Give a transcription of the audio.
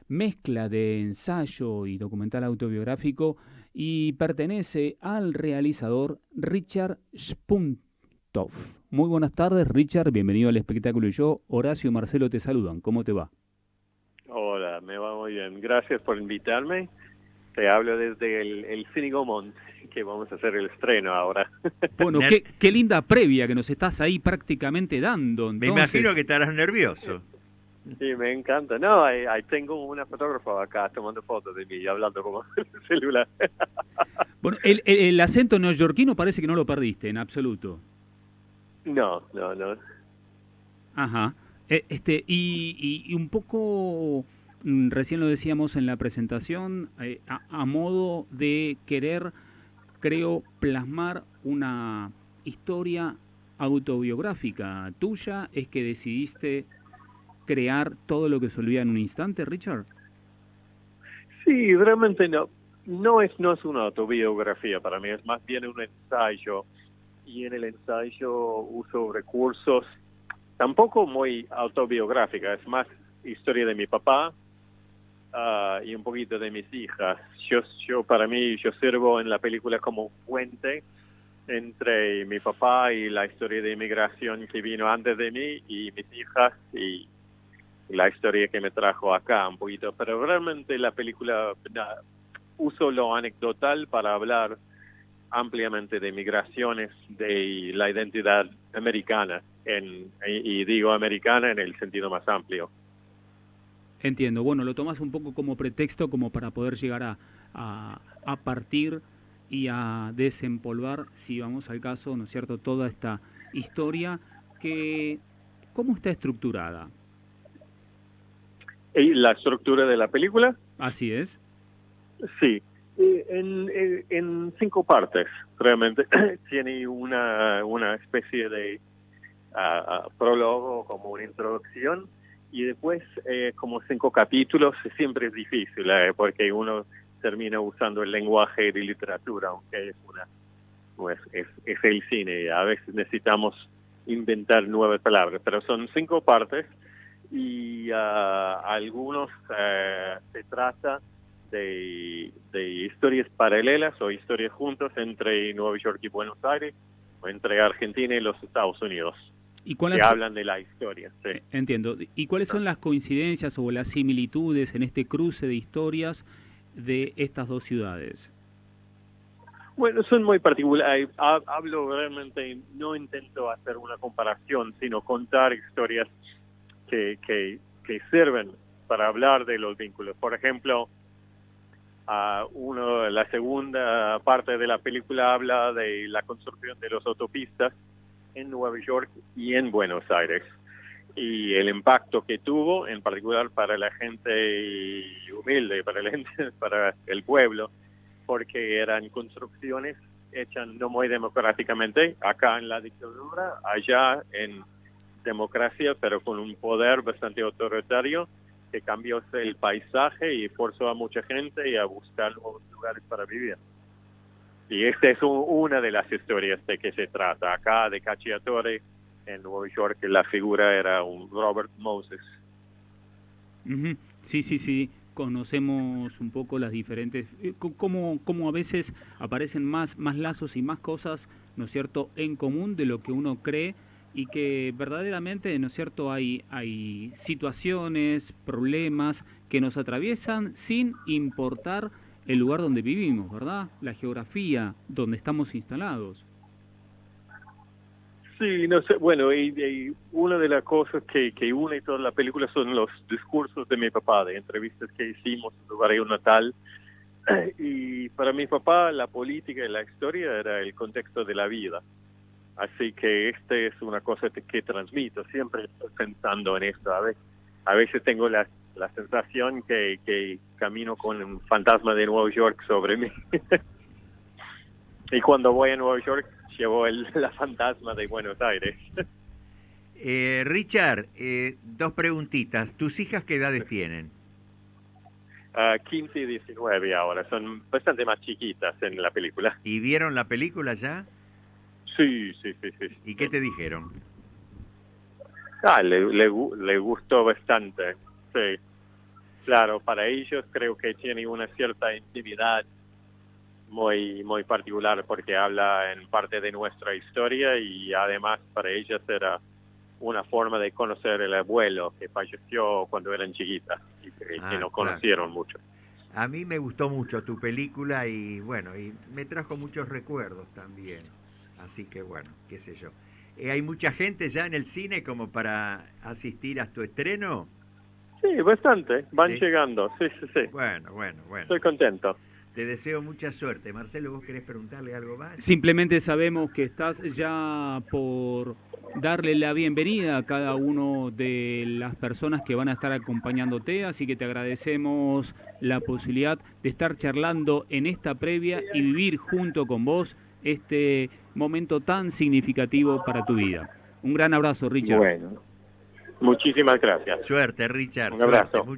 mezcla de ensayo y documental autobiográfico y pertenece al realizador Richard Spuntoff. Muy buenas tardes, Richard, bienvenido al espectáculo y yo, Horacio y Marcelo te saludan, ¿cómo te va? Hola, me va muy bien. Gracias por invitarme. Te hablo desde el Cine Gaumont, que vamos a hacer el estreno ahora. Bueno, Ner- qué linda previa que nos estás ahí prácticamente dando, Me imagino entonces. que estarás nervioso. Sí, me encanta. No, ahí tengo una fotógrafa acá tomando fotos de mí y hablando como el celular. Bueno, el acento neoyorquino parece que no lo perdiste en absoluto. No, no, no. Ajá. Y un poco, recién lo decíamos en la presentación, a modo de querer, creo, plasmar una historia autobiográfica tuya, es que decidiste crear todo lo que se olvida en un instante, Richard. Sí, realmente no. No es una autobiografía para mí, es más bien un ensayo. Y en el ensayo uso recursos tampoco muy autobiográfica, es más historia de mi papá, y un poquito de mis hijas. Para mí, yo sirvo en la película como un puente entre mi papá y la historia de inmigración que vino antes de mí y mis hijas y la historia que me trajo acá un poquito. Pero realmente la película uso lo anecdotal para hablar ampliamente de migraciones, de la identidad americana, y digo americana en el sentido más amplio. Entiendo. Bueno, lo tomas un poco como pretexto como para poder llegar a partir y a desempolvar, si vamos al caso, ¿no es cierto?, toda esta historia que, ¿cómo está estructurada? Y la estructura de la película, Así es. sí, en 5 partes, realmente. Tiene una especie de prólogo, como una introducción, y después como 5 capítulos. Siempre es difícil, porque uno termina usando el lenguaje de literatura, aunque es el cine. A veces necesitamos inventar nuevas palabras, pero son 5 partes y algunos se trata de historias paralelas o historias juntas entre Nueva York y Buenos Aires, o entre Argentina y los Estados Unidos, ¿Y que cuáles, hablan de la historia. Sí. entiendo, ¿y cuáles son las coincidencias o las similitudes en este cruce de historias de estas dos ciudades? Bueno, son muy particulares. Hablo realmente, no intento hacer una comparación, sino contar historias que sirven para hablar de los vínculos. Por ejemplo, la segunda parte de la película habla de la construcción de las autopistas en Nueva York y en Buenos Aires, y el impacto que tuvo, en particular para la gente humilde, para el pueblo, porque eran construcciones hechas no muy democráticamente, acá en la dictadura, allá en democracia, pero con un poder bastante autoritario, que cambió el paisaje y forzó a mucha gente a buscar nuevos lugares para vivir. Y esta es una de las historias de que se trata. Acá de Cacciatore, en Nueva York, la figura era un Robert Moses. Ujú. Sí, sí, sí. Conocemos un poco las diferentes, cómo a veces aparecen más lazos y más cosas, ¿no es cierto?, en común de lo que uno cree y que verdaderamente, ¿no es cierto?, hay situaciones, problemas que nos atraviesan sin importar el lugar donde vivimos, ¿verdad? La geografía donde estamos instalados. Sí, no sé, bueno, y una de las cosas que une toda la película son los discursos de mi papá, de entrevistas que hicimos en su barrio natal. Y para mi papá la política y la historia era el contexto de la vida. Así que este es una cosa que transmito, siempre estoy pensando en esto. A veces tengo la sensación que camino con un fantasma de Nueva York sobre mí. Y cuando voy a Nueva York, llevo la fantasma de Buenos Aires. Richard, dos preguntitas. ¿Tus hijas qué edades tienen? 15 y 19 ahora, son bastante más chiquitas en la película. ¿Y vieron la película ya? Sí, sí, sí, sí. ¿Y qué te dijeron? Le gustó bastante, sí. claro, para ellos creo que tiene una cierta intimidad muy particular porque habla en parte de nuestra historia y además para ellas era una forma de conocer el abuelo que falleció cuando eran chiquitas y que no conocieron mucho. A mí me gustó mucho tu película y bueno, y me trajo muchos recuerdos también. Así que bueno, qué sé yo. ¿Hay mucha gente ya en el cine como para asistir a tu estreno? Sí, bastante, van ¿Sí? llegando, sí. Bueno. Estoy contento. Te deseo mucha suerte. Marcelo, ¿vos querés preguntarle algo más? Simplemente sabemos que estás ya por darle la bienvenida a cada uno de las personas que van a estar acompañándote, así que te agradecemos la posibilidad de estar charlando en esta previa y vivir junto con vos este momento tan significativo para tu vida. Un gran abrazo, Richard. Bueno, muchísimas gracias. Suerte, Richard. Un abrazo. Suerte.